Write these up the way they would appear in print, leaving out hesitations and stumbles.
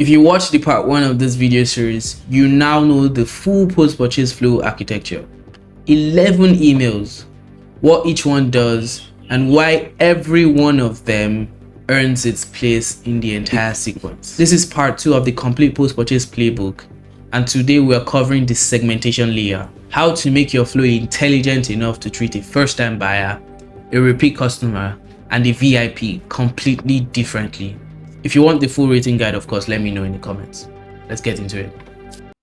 If you watch the part 1 of this video series, you now know the full post-purchase flow architecture, 11 emails, what each one does, and why every one of them earns its place in the entire sequence. This is part 2 of the complete post-purchase playbook, and today we are covering the segmentation layer, how to make your flow intelligent enough to treat a first-time buyer, a repeat customer, and a VIP completely differently. If you want the full rating guide, of course, let me know in the comments. Let's get into it.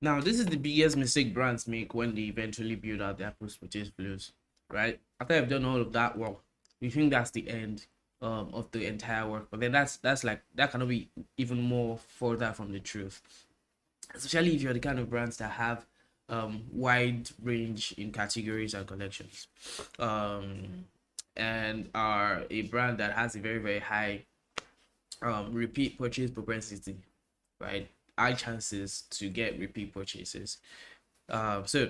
Now, this is the biggest mistake brands make when they eventually build out their post-purchase flows, right? After I've done all of that work, we think that's the end of the entire work, but then that cannot be even more further from the truth. Especially if you're the kind of brands that have wide range in categories and collections, and are a brand that has a very, very high repeat purchase propensity, right? High chances to get repeat purchases. So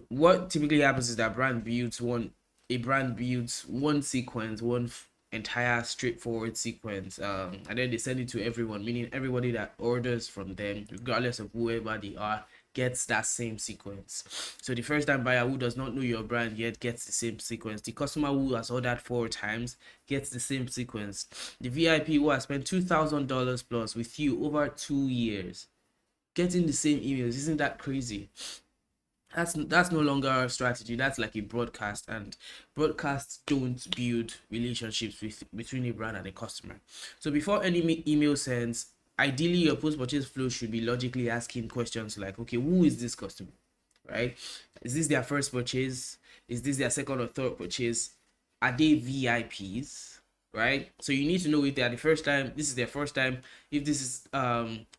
what typically happens is that a brand builds one sequence, one entire straightforward sequence, and then they send it to everyone, meaning everybody that orders from them, regardless of whoever they are, gets that same sequence. So the first time buyer who does not know your brand yet gets the same sequence. The customer who has ordered 4 times gets the same sequence. The VIP who has spent $2,000 plus with you over 2 years getting the same emails. Isn't that crazy? That's no longer a strategy. That's like a broadcast, and broadcasts don't build relationships between a brand and a customer. So before any email sends, ideally your post-purchase flow should be logically asking questions like, okay, who is this customer, right? Is this their first purchase? Is this their second or third purchase? Are they VIPs? Right? So you need to know if they are the first time, this is their first time, if this is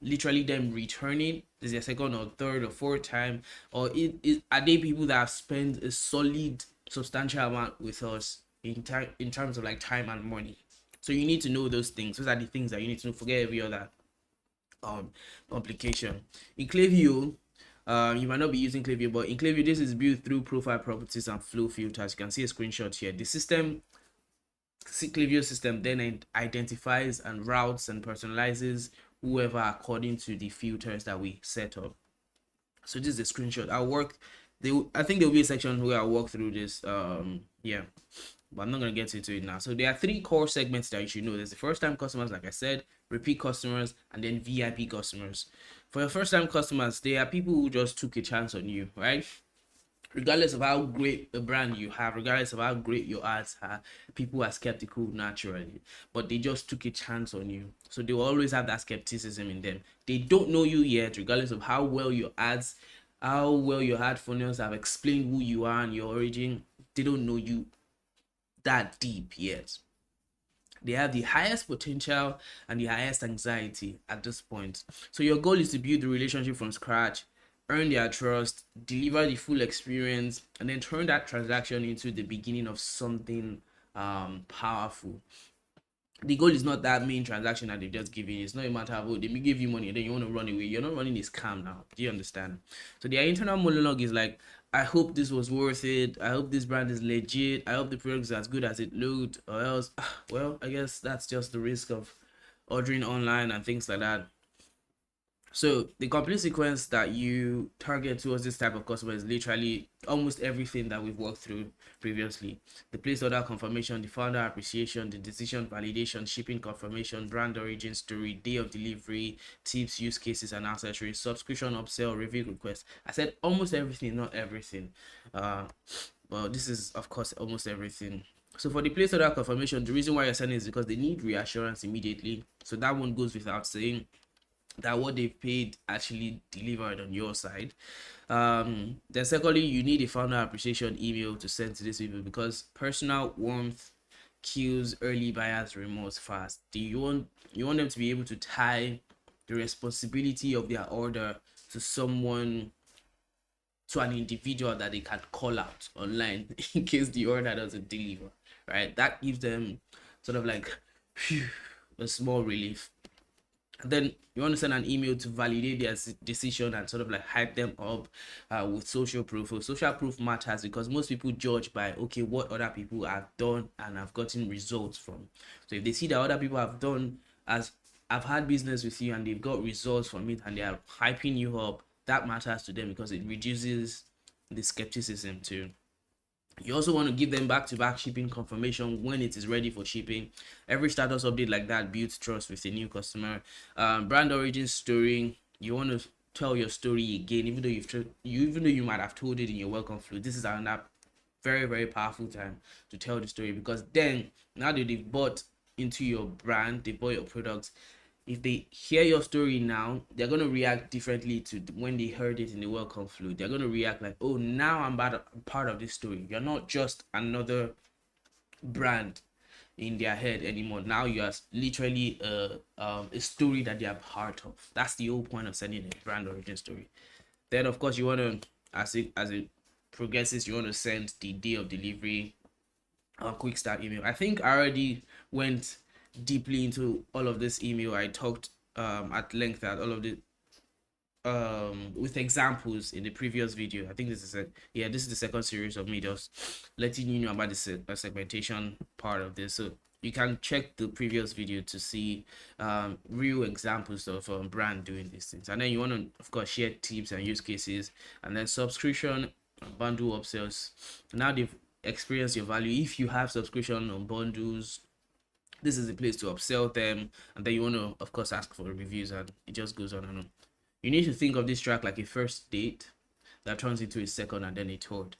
literally them returning, this is their second or third or fourth time, or are they people that have spent a solid substantial amount with us in terms of like time and money. So you need to know those things. Those are the things that you need to know. Forget every other complication. In Klaviyo, you might not be using Klaviyo, but in Klaviyo this is built through profile properties and flow filters. You can see a screenshot here. The Klaviyo system then identifies and routes and personalizes whoever according to the filters that we set up. So this is a screenshot. I think there'll be a section where I'll walk through this. Yeah, but I'm not gonna get into it now. So there are 3 core segments that you should know. There's the first time customers, like I said, repeat customers, and then VIP customers. For your first time customers, they are people who just took a chance on you, right? Regardless of how great a brand you have, regardless of how great your ads are, people are skeptical naturally, but they just took a chance on you. So they will always have that skepticism in them. They don't know you yet, regardless of how well your ad funnels have explained who you are and your origin. They don't know you that deep yet. They have the highest potential and the highest anxiety at this point. So your goal is to build the relationship from scratch, earn their trust, deliver the full experience, and then turn that transaction into the beginning of something powerful. The goal is not that main transaction that they've just given. It's not a matter of, oh, they may give you money and then you want to run away. You're not running a scam now. Do you understand? So their internal monologue is like, I hope this was worth it. I hope this brand is legit. I hope the product is as good as it looked, or else, well, I guess that's just the risk of ordering online and things like that. So the complete sequence that you target towards this type of customer is literally almost everything that we've worked through previously. The place order confirmation, the founder appreciation, the decision validation, shipping confirmation, brand origin story, day of delivery, tips, use cases and accessories, subscription upsell, review request. I said almost everything, not everything. Well, this is of course almost everything. So for the place order confirmation, the reason why you're sending is because they need reassurance immediately. So that one goes without saying, that what they've paid actually delivered on your side. Then secondly, you need a founder appreciation email to send to these people, because personal warmth kills early buyers remorse fast. You want them to be able to tie the responsibility of their order to someone, to an individual that they can call out online in case the order doesn't deliver, right? That gives them sort of like a small relief. And then you want to send an email to validate their decision and sort of like hype them up with social proof. Social proof matters because most people judge by, okay, what other people have done and have gotten results from. So if they see that other people have done as I've had business with you and they've got results from it and they are hyping you up, that matters to them because it reduces the skepticism too. You also want to give them back-to-back shipping confirmation when it is ready for shipping. Every status update like that builds trust with a new customer. Brand origin story. You want to tell your story again, even though you might have told it in your welcome flow. This is another very, very powerful time to tell the story, because then now that they've bought into your brand, they bought your products, if they hear your story now, they're going to react differently to when they heard it in the welcome flow. They're going to react like, oh, now I'm part of this story. You're not just another brand in their head anymore. Now you are literally a story that they are part of. That's the whole point of sending a brand origin story. Then of course you want to, as it progresses, you want to send the day of delivery quick start email. I think I already went deeply into all of this email. I talked at length at all of the with examples in the previous video. I think this is this is the second series of me just letting you know about the segmentation part of this. So you can check the previous video to see real examples of brand doing these things. And then you want to of course share tips and use cases, and then subscription bundle upsells. Now they've experienced your value. If you have subscription on bundles, this is the place to upsell them. And then you want to of course ask for reviews, and it just goes on and on. You need to think of this track like a first date that turns into a second and then a third.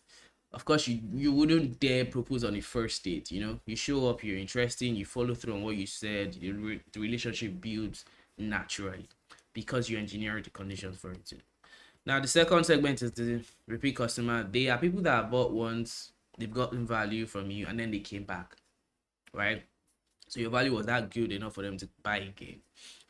Of course, you wouldn't dare propose on a first date. You show up, you're interesting, you follow through on what you said, the relationship builds naturally because you engineered the conditions for it to. Now the second segment is the repeat customer. They are people that have bought once, they've gotten value from you, and then they came back, right? So your value was that good enough for them to buy again.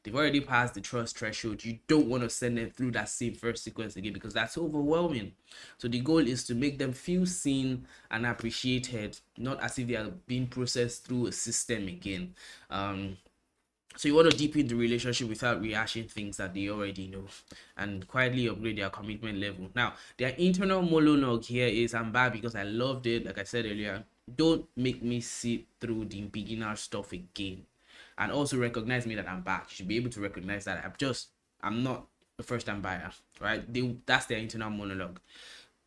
They've already passed the trust threshold. You don't want to send them through that same first sequence again because that's overwhelming. So the goal is to make them feel seen and appreciated, not as if they are being processed through a system again. So you want to deepen the relationship without rehashing things that they already know, and quietly upgrade their commitment level. Now, their internal monologue here is, I'm back because I loved it. Like I said earlier, don't make me sit through the beginner stuff again. And also recognize me that I'm back. You should be able to recognize that I'm not a first-time buyer, right? That's their internal monologue.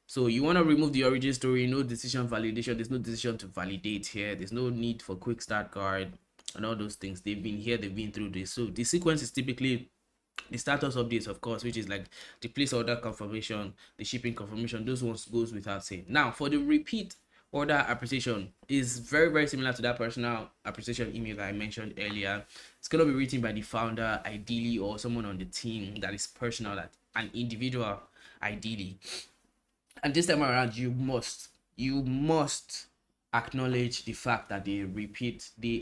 So you want to remove the origin story, no decision validation. There's no decision to validate here. There's no need for quick start guard and all those things. They've been here, they've been through this. So the sequence is typically the status updates, of course, which is like the place order confirmation, the shipping confirmation. Those ones goes without saying. Now for the repeat order appreciation, is very, very similar to that personal appreciation email that I mentioned earlier. It's going to be written by the founder ideally, or someone on the team that is personal, that an individual ideally. And this time around, you must acknowledge the fact that they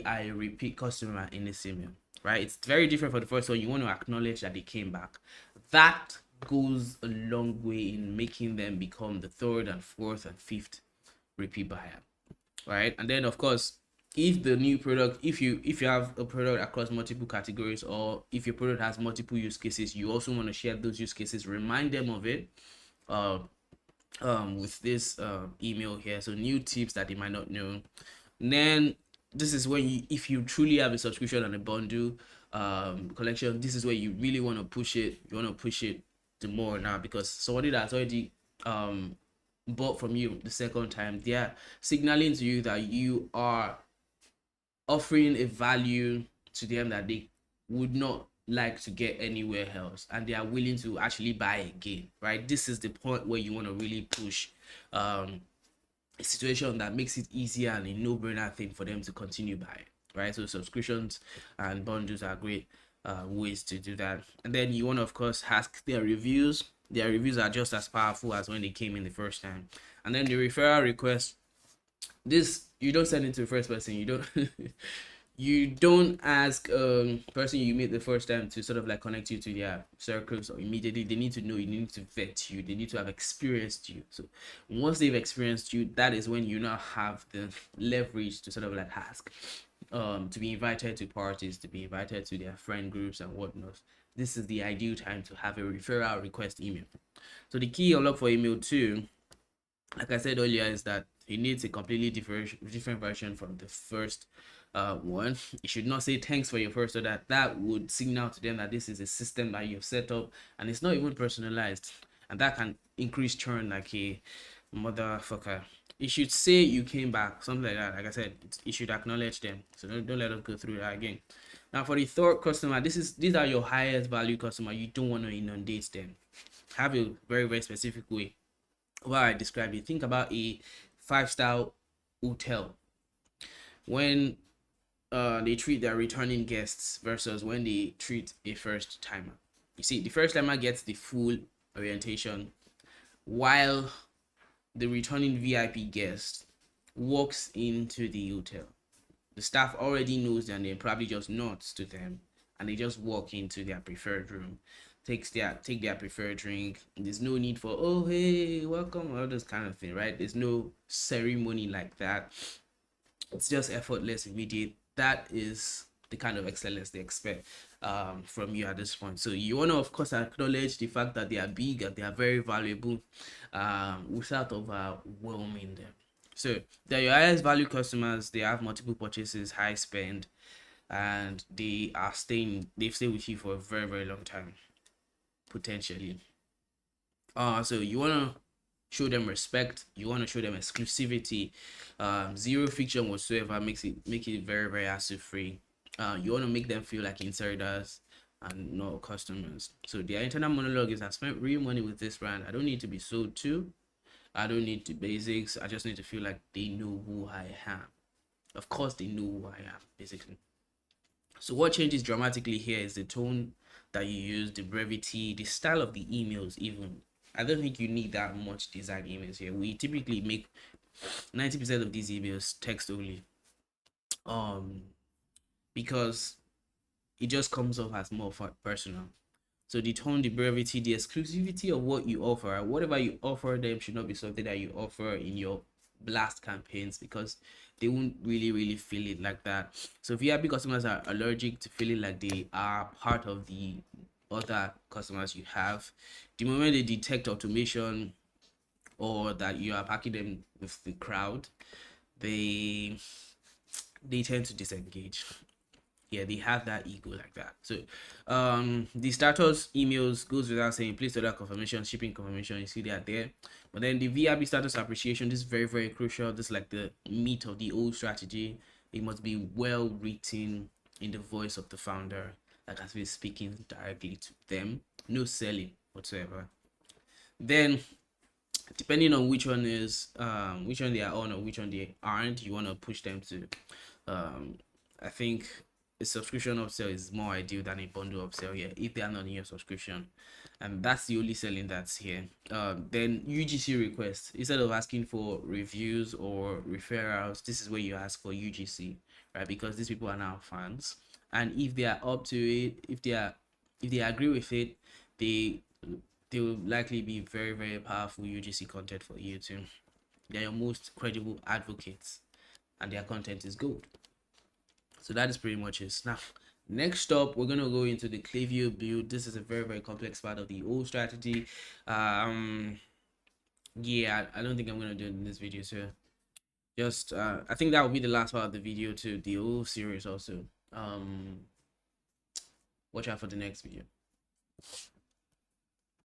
are a repeat customer in this email, right? It's very different for the first one. You want to acknowledge that they came back. That goes a long way in making them become the third and fourth and fifth repeat buyer, right? And then of course, if the new product, if you have a product across multiple categories, or if your product has multiple use cases, you also want to share those use cases, remind them of it with this email here. So new tips that they might not know. And then this is when if you truly have a subscription and a bundle collection, this is where you really want to push it. You want to push it to more now, because somebody that's already bought from you the second time, they are signaling to you that you are offering a value to them that they would not like to get anywhere else, and they are willing to actually buy again, right? This is the point where you want to really push a situation that makes it easier and a no-brainer thing for them to continue buying, right? So subscriptions and bundles are great ways to do that. And then you want to of course ask their reviews. Their reviews are just as powerful as when they came in the first time. And then the referral request, this you don't send it to the first person. You don't ask person you meet the first time to sort of like connect you to their circles or immediately. They need to know you, need to vet you, they need to have experienced you. So once they've experienced you, that is when you now have the leverage to sort of like ask to be invited to parties, to be invited to their friend groups and whatnot. This is the ideal time to have a referral request email. So the key unlock for email 2, like I said earlier, is that it needs a completely different version from the first One, you should not say thanks for your first order. That would signal to them that this is a system that you've set up and it's not even personalized, and that can increase churn like a motherfucker. You should say you came back, something like that. Like I said, you should acknowledge them. So don't let us go through that again. Now for the third customer, these are your highest value customer. You don't want to inundate them. Have a very specific way what I described it. Think about a 5-star hotel. When they treat their returning guests versus when they treat a first timer. You see, the first timer gets the full orientation, while the returning VIP guest walks into the hotel. The staff already knows and they probably just nods to them and they just walk into their preferred room, take their preferred drink. There's no need for, oh hey, welcome, all this kind of thing, right? There's no ceremony like that. It's just effortless, immediate. That is the kind of excellence they expect from you at this point. So you want to, of course, acknowledge the fact that they are big and they are very valuable without overwhelming them. So they're your highest value customers. They have multiple purchases, high spend, and they've stayed with you for a very long time, potentially. So you want to show them respect, you want to show them exclusivity, zero friction whatsoever, make it very hassle free. You want to make them feel like insiders and not customers. So their internal monologue is, I spent real money with this brand, I don't need to be sold to, I don't need the basics, I just need to feel like they know who I am. Of course they know who I am, basically. So what changes dramatically here is the tone that you use, the brevity, the style of the emails even. I don't think you need that much design emails here. We typically make 90% of these emails text only. Because it just comes off as more personal. So the tone, the brevity, the exclusivity of what you offer, whatever you offer them should not be something that you offer in your blast campaigns, because they won't really feel it like that. So VIP customers are allergic to feeling like they are part of the other customers you have. The moment they detect automation or that you are packing them with the crowd, they tend to disengage. Yeah, they have that ego like that. So the status emails goes without saying, please order confirmation, shipping confirmation, you see that there. But then the VIP status appreciation, this is very crucial. This is like the meat of the old strategy. It must be well written in the voice of the founder, like as we're speaking directly to them, no selling whatsoever. Then depending on which one they are on or which one they aren't, you want to push them to I think a subscription upsell is more ideal than a bundle upsell here if they are not in your subscription, and that's the only selling that's here. Then UGC requests, instead of asking for reviews or referrals, this is where you ask for UGC, right? Because these people are now fans, and if they are up to it, if they agree with it, they will likely be very powerful UGC content for you too. They're your most credible advocates and their content is gold. So that is pretty much it. Now, next up, we're gonna go into the Klaviyo build. This is a very complex part of the old strategy. Yeah, I don't think I'm gonna do it in this video. So just I think that will be the last part of the video to the whole series also. Watch out for the next video.